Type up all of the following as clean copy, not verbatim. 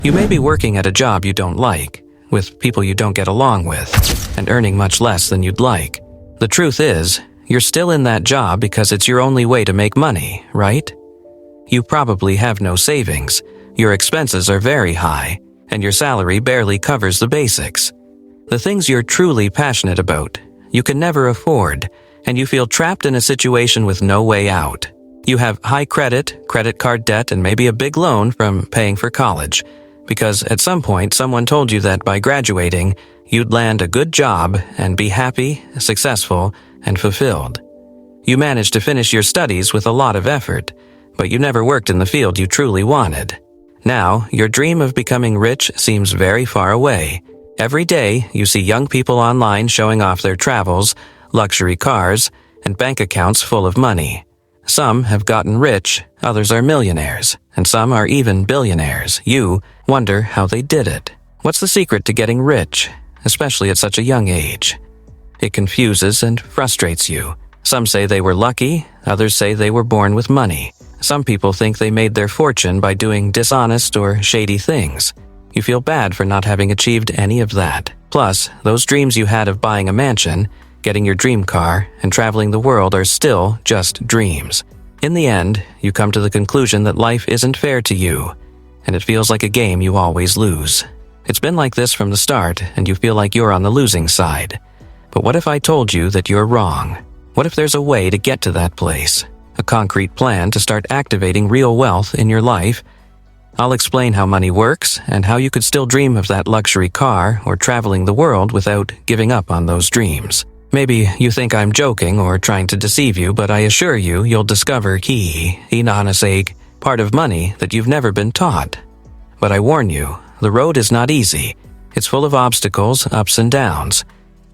You may be working at a job you don't like, with people you don't get along with, and earning much less than you'd like. The truth is, you're still in that job because it's your only way to make money, right? You probably have no savings, your expenses are very high, and your salary barely covers the basics. The things you're truly passionate about, you can never afford, and you feel trapped in a situation with no way out. You have high credit card debt, and maybe a big loan from paying for college, because at some point someone told you that by graduating, you'd land a good job and be happy, successful, and fulfilled. You managed to finish your studies with a lot of effort, but you never worked in the field you truly wanted. Now, your dream of becoming rich seems very far away. Every day, you see young people online showing off their travels, luxury cars, and bank accounts full of money. Some have gotten rich, others are millionaires, and some are even billionaires. You wonder how they did it. What's the secret to getting rich, especially at such a young age? It confuses and frustrates you. Some say they were lucky, others say they were born with money. Some people think they made their fortune by doing dishonest or shady things. You feel bad for not having achieved any of that. Plus, those dreams you had of buying a mansion, getting your dream car, and traveling the world are still just dreams. In the end, you come to the conclusion that life isn't fair to you, and it feels like a game you always lose. It's been like this from the start, and you feel like you're on the losing side. But what if I told you that you're wrong? What if there's a way to get to that place? A concrete plan to start activating real wealth in your life? I'll explain how money works and how you could still dream of that luxury car or traveling the world without giving up on those dreams. Maybe you think I'm joking or trying to deceive you, but I assure you, you'll discover part of money that you've never been taught. But I warn you, the road is not easy. It's full of obstacles, ups and downs.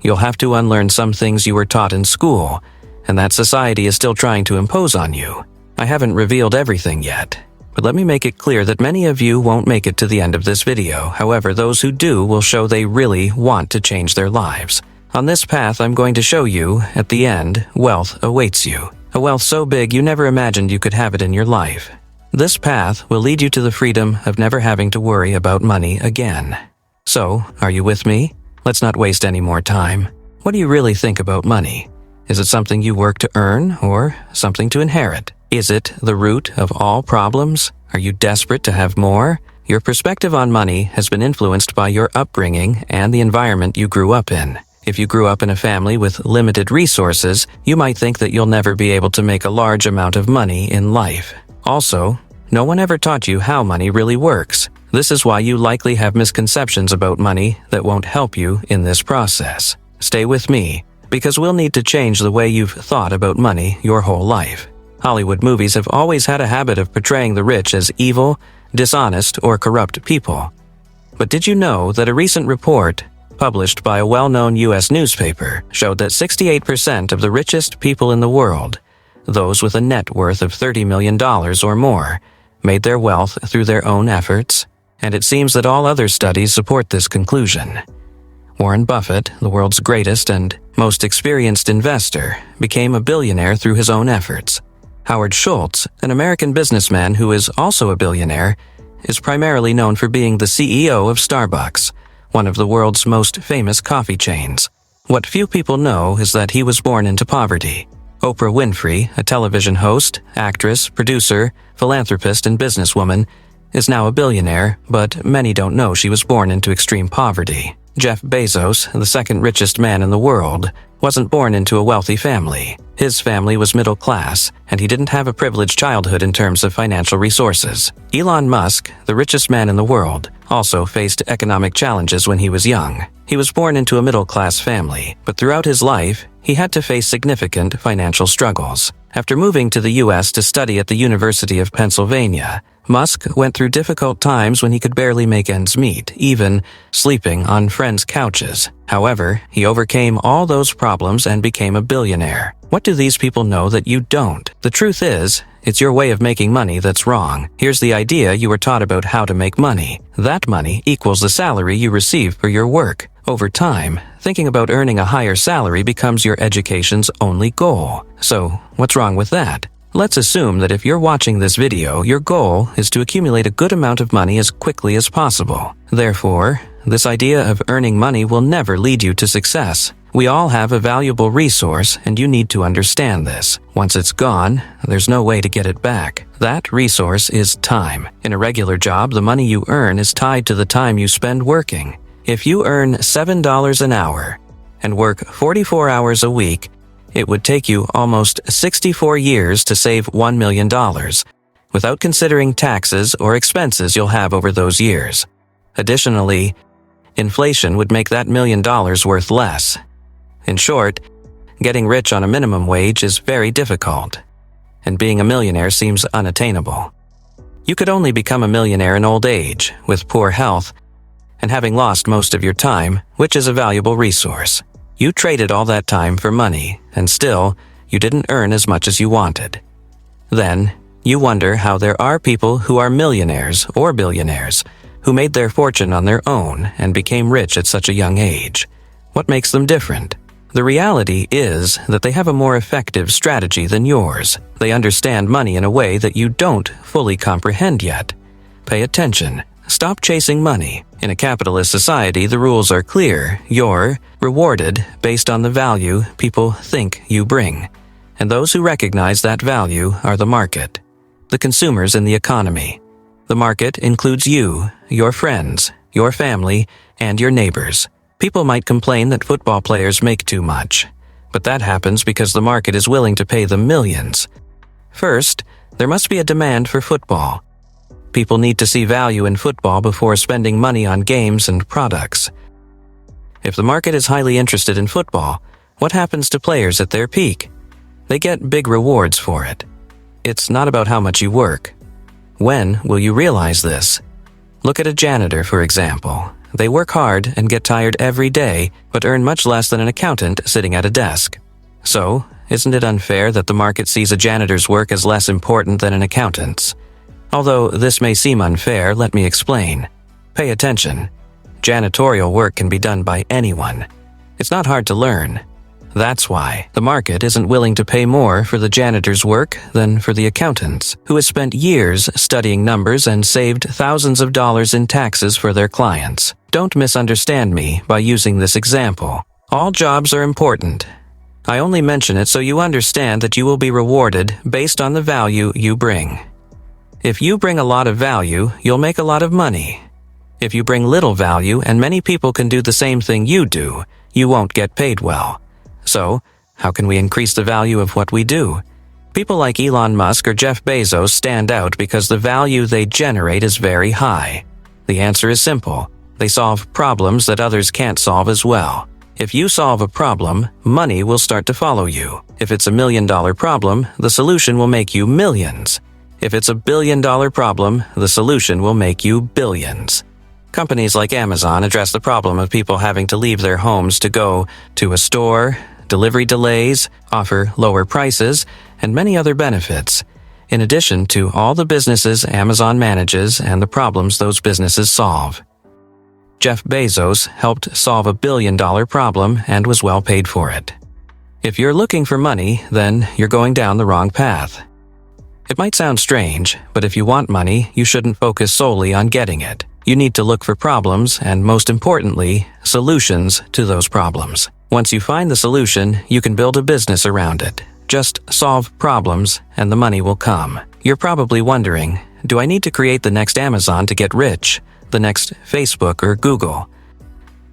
You'll have to unlearn some things you were taught in school, and that society is still trying to impose on you. I haven't revealed everything yet, but let me make it clear that many of you won't make it to the end of this video. However, those who do will show they really want to change their lives. On this path, I'm going to show you, at the end, wealth awaits you. A wealth so big you never imagined you could have it in your life. This path will lead you to the freedom of never having to worry about money again. So, are you with me? Let's not waste any more time. What do you really think about money? Is it something you work to earn or something to inherit? Is it the root of all problems? Are you desperate to have more? Your perspective on money has been influenced by your upbringing and the environment you grew up in. If you grew up in a family with limited resources, you might think that you'll never be able to make a large amount of money in life. Also, no one ever taught you how money really works. This is why you likely have misconceptions about money that won't help you in this process. Stay with me, because we'll need to change the way you've thought about money your whole life. Hollywood movies have always had a habit of portraying the rich as evil, dishonest, or corrupt people. But did you know that a recent report published by a well-known U.S. newspaper showed that 68% of the richest people in the world, those with a net worth of $30 million or more, made their wealth through their own efforts? And it seems that all other studies support this conclusion. Warren Buffett, the world's greatest and most experienced investor, became a billionaire through his own efforts. Howard Schultz, an American businessman who is also a billionaire, is primarily known for being the CEO of Starbucks, one of the world's most famous coffee chains. What few people know is that he was born into poverty. Oprah Winfrey, a television host, actress, producer, philanthropist, and businesswoman, is now a billionaire, but many don't know she was born into extreme poverty. Jeff Bezos, the second richest man in the world, wasn't born into a wealthy family. His family was middle class, and he didn't have a privileged childhood in terms of financial resources. Elon Musk, the richest man in the world, also faced economic challenges when he was young. He was born into a middle-class family, but throughout his life, he had to face significant financial struggles. After moving to the U.S. to study at the University of Pennsylvania, Musk went through difficult times when he could barely make ends meet, even sleeping on friends' couches. However, he overcame all those problems and became a billionaire. What do these people know that you don't? The truth is, it's your way of making money that's wrong. Here's the idea you were taught about how to make money. That money equals the salary you receive for your work. Over time, thinking about earning a higher salary becomes your education's only goal. So, what's wrong with that? Let's assume that if you're watching this video, your goal is to accumulate a good amount of money as quickly as possible. Therefore, this idea of earning money will never lead you to success. We all have a valuable resource, and you need to understand this. Once it's gone, there's no way to get it back. That resource is time. In a regular job, the money you earn is tied to the time you spend working. If you earn $7 an hour and work 44 hours a week, it would take you almost 64 years to save $1 million, without considering taxes or expenses you'll have over those years. Additionally, inflation would make that $1 million worth less. In short, getting rich on a minimum wage is very difficult, and being a millionaire seems unattainable. You could only become a millionaire in old age, with poor health, and having lost most of your time, which is a valuable resource. You traded all that time for money, and still, you didn't earn as much as you wanted. Then, you wonder how there are people who are millionaires or billionaires who made their fortune on their own and became rich at such a young age. What makes them different? The reality is that they have a more effective strategy than yours. They understand money in a way that you don't fully comprehend yet. Pay attention. Stop chasing money. In a capitalist society, the rules are clear. You're rewarded based on the value people think you bring. And those who recognize that value are the market, the consumers in the economy. The market includes you, your friends, your family, and your neighbors. People might complain that football players make too much, but that happens because the market is willing to pay them millions. First, there must be a demand for football. People need to see value in football before spending money on games and products. If the market is highly interested in football, what happens to players at their peak? They get big rewards for it. It's not about how much you work. When will you realize this? Look at a janitor, for example. They work hard and get tired every day, but earn much less than an accountant sitting at a desk. So, isn't it unfair that the market sees a janitor's work as less important than an accountant's? Although this may seem unfair, let me explain. Pay attention. Janitorial work can be done by anyone. It's not hard to learn. That's why the market isn't willing to pay more for the janitor's work than for the accountant's, who has spent years studying numbers and saved thousands of dollars in taxes for their clients. Don't misunderstand me by using this example. All jobs are important. I only mention it so you understand that you will be rewarded based on the value you bring. If you bring a lot of value, you'll make a lot of money. If you bring little value and many people can do the same thing you do, you won't get paid well. So, how can we increase the value of what we do? People like Elon Musk or Jeff Bezos stand out because the value they generate is very high. The answer is simple. They solve problems that others can't solve as well. If you solve a problem, money will start to follow you. If it's $1 million problem, the solution will make you millions. If it's $1 billion problem, the solution will make you billions. Companies like Amazon address the problem of people having to leave their homes to go to a store, delivery delays, offer lower prices, and many other benefits, in addition to all the businesses Amazon manages and the problems those businesses solve. Jeff Bezos helped solve $1 billion problem and was well paid for it. If you're looking for money, then you're going down the wrong path. It might sound strange, but if you want money, you shouldn't focus solely on getting it. You need to look for problems and, most importantly, solutions to those problems. Once you find the solution, you can build a business around it. Just solve problems and the money will come. You're probably wondering, do I need to create the next Amazon to get rich? The next Facebook or Google?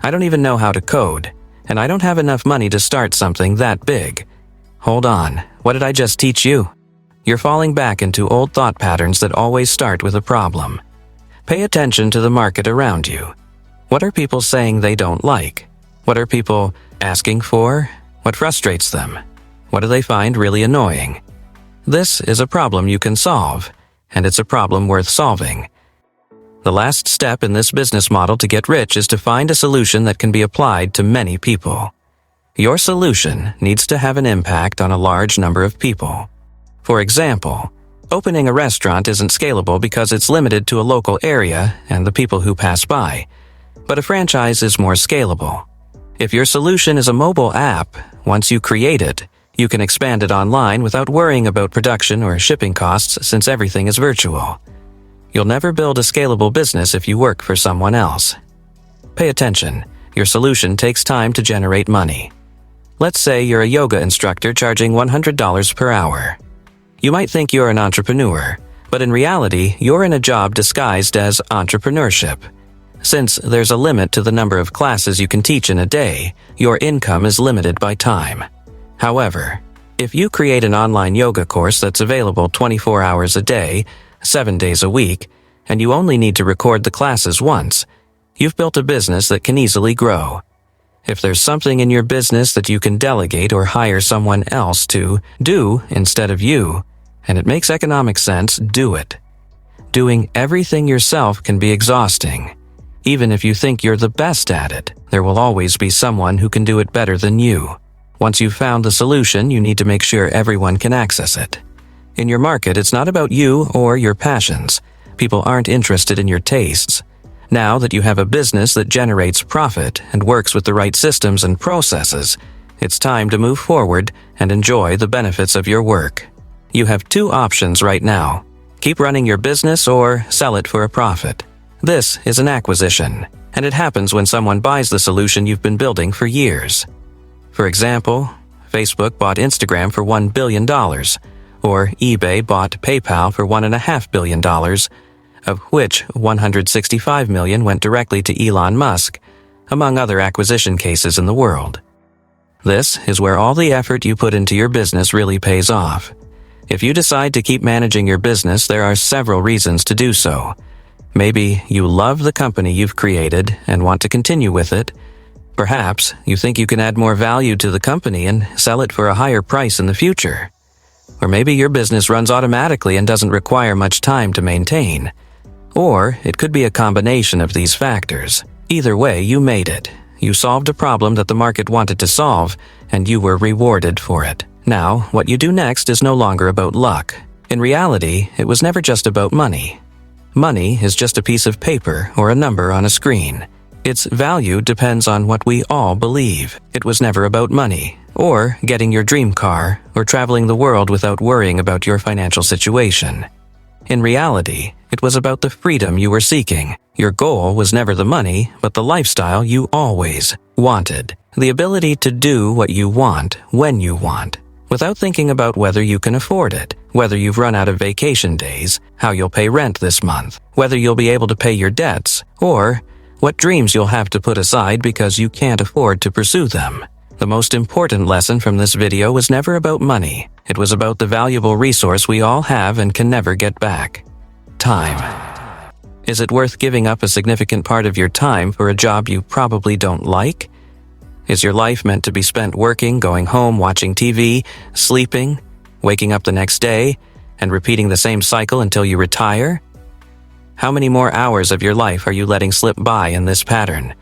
I don't even know how to code, and I don't have enough money to start something that big. Hold on, what did I just teach you? You're falling back into old thought patterns that always start with a problem. Pay attention to the market around you. What are people saying they don't like? What are people asking for? What frustrates them? What do they find really annoying? This is a problem you can solve, and it's a problem worth solving. The last step in this business model to get rich is to find a solution that can be applied to many people. Your solution needs to have an impact on a large number of people. For example, opening a restaurant isn't scalable because it's limited to a local area and the people who pass by, but a franchise is more scalable. If your solution is a mobile app, once you create it, You can expand it online without worrying about production or shipping costs since everything is virtual. You'll never build a scalable business if you work for someone else. Pay attention. Your solution takes time to generate money. Let's say you're a yoga instructor charging $100 per hour. You might think you're an entrepreneur, but in reality, you're in a job disguised as entrepreneurship. Since there's a limit to the number of classes you can teach in a day, your income is limited by time. However, if you create an online yoga course that's available 24 hours a day, 7 days a week, and you only need to record the classes once, you've built a business that can easily grow. If there's something in your business that you can delegate or hire someone else to do instead of you, and it makes economic sense, do it. Doing everything yourself can be exhausting. Even if you think you're the best at it, there will always be someone who can do it better than you. Once you've found the solution, you need to make sure everyone can access it. In your market, it's not about you or your passions. People aren't interested in your tastes. Now that you have a business that generates profit and works with the right systems and processes, it's time to move forward and enjoy the benefits of your work. You have two options right now. Keep running your business or sell it for a profit. This is an acquisition, and it happens when someone buys the solution you've been building for years. For example, Facebook bought Instagram for $1 billion, or eBay bought PayPal for $1.5 billion, of which $165 million went directly to Elon Musk, among other acquisition cases in the world. This is where all the effort you put into your business really pays off. If you decide to keep managing your business, there are several reasons to do so. Maybe you love the company you've created and want to continue with it. Perhaps you think you can add more value to the company and sell it for a higher price in the future. Or maybe your business runs automatically and doesn't require much time to maintain. Or it could be a combination of these factors. Either way, you made it. You solved a problem that the market wanted to solve, and you were rewarded for it. Now, what you do next is no longer about luck. In reality, it was never just about money. Money is just a piece of paper or a number on a screen. Its value depends on what we all believe. It was never about money, or getting your dream car, or traveling the world without worrying about your financial situation. In reality, it was about the freedom you were seeking. Your goal was never the money, but the lifestyle you always wanted. The ability to do what you want when you want, without thinking about whether you can afford it, whether you've run out of vacation days, how you'll pay rent this month, whether you'll be able to pay your debts, or what dreams you'll have to put aside because you can't afford to pursue them. The most important lesson from this video was never about money. It was about the valuable resource we all have and can never get back. Time. Is it worth giving up a significant part of your time for a job you probably don't like? Is your life meant to be spent working, going home, watching TV, sleeping, waking up the next day, and repeating the same cycle until you retire? How many more hours of your life are you letting slip by in this pattern?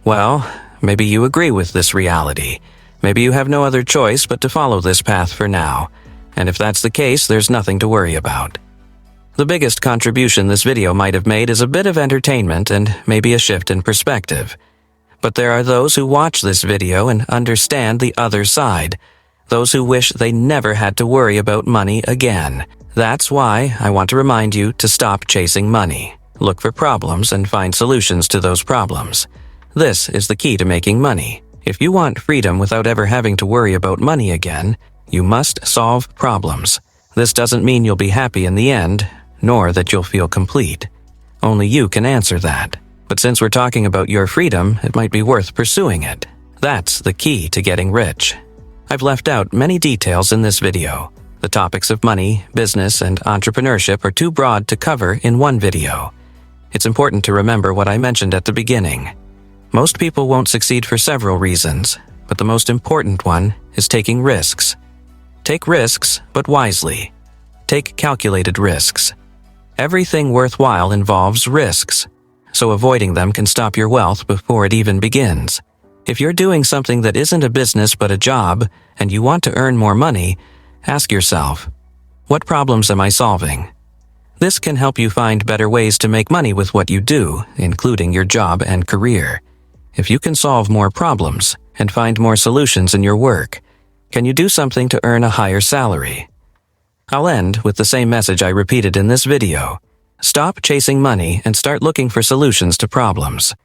Well, maybe you agree with this reality. Maybe you have no other choice but to follow this path for now. And if that's the case, there's nothing to worry about. The biggest contribution this video might have made is a bit of entertainment and maybe a shift in perspective. But there are those who watch this video and understand the other side. Those who wish they never had to worry about money again. That's why I want to remind you to stop chasing money. Look for problems and find solutions to those problems. This is the key to making money. If you want freedom without ever having to worry about money again, you must solve problems. This doesn't mean you'll be happy in the end, nor that you'll feel complete. Only you can answer that. But since we're talking about your freedom, it might be worth pursuing it. That's the key to getting rich. I've left out many details in this video. The topics of money, business, and entrepreneurship are too broad to cover in one video. It's important to remember what I mentioned at the beginning. Most people won't succeed for several reasons, but the most important one is taking risks. Take risks, but wisely. Take calculated risks. Everything worthwhile involves risks, so avoiding them can stop your wealth before it even begins. If you're doing something that isn't a business but a job, and you want to earn more money, ask yourself, what problems am I solving? This can help you find better ways to make money with what you do, including your job and career. If you can solve more problems and find more solutions in your work, Can you do something to earn a higher salary? I'll end with the same message I repeated in this video. Stop chasing money and start looking for solutions to problems.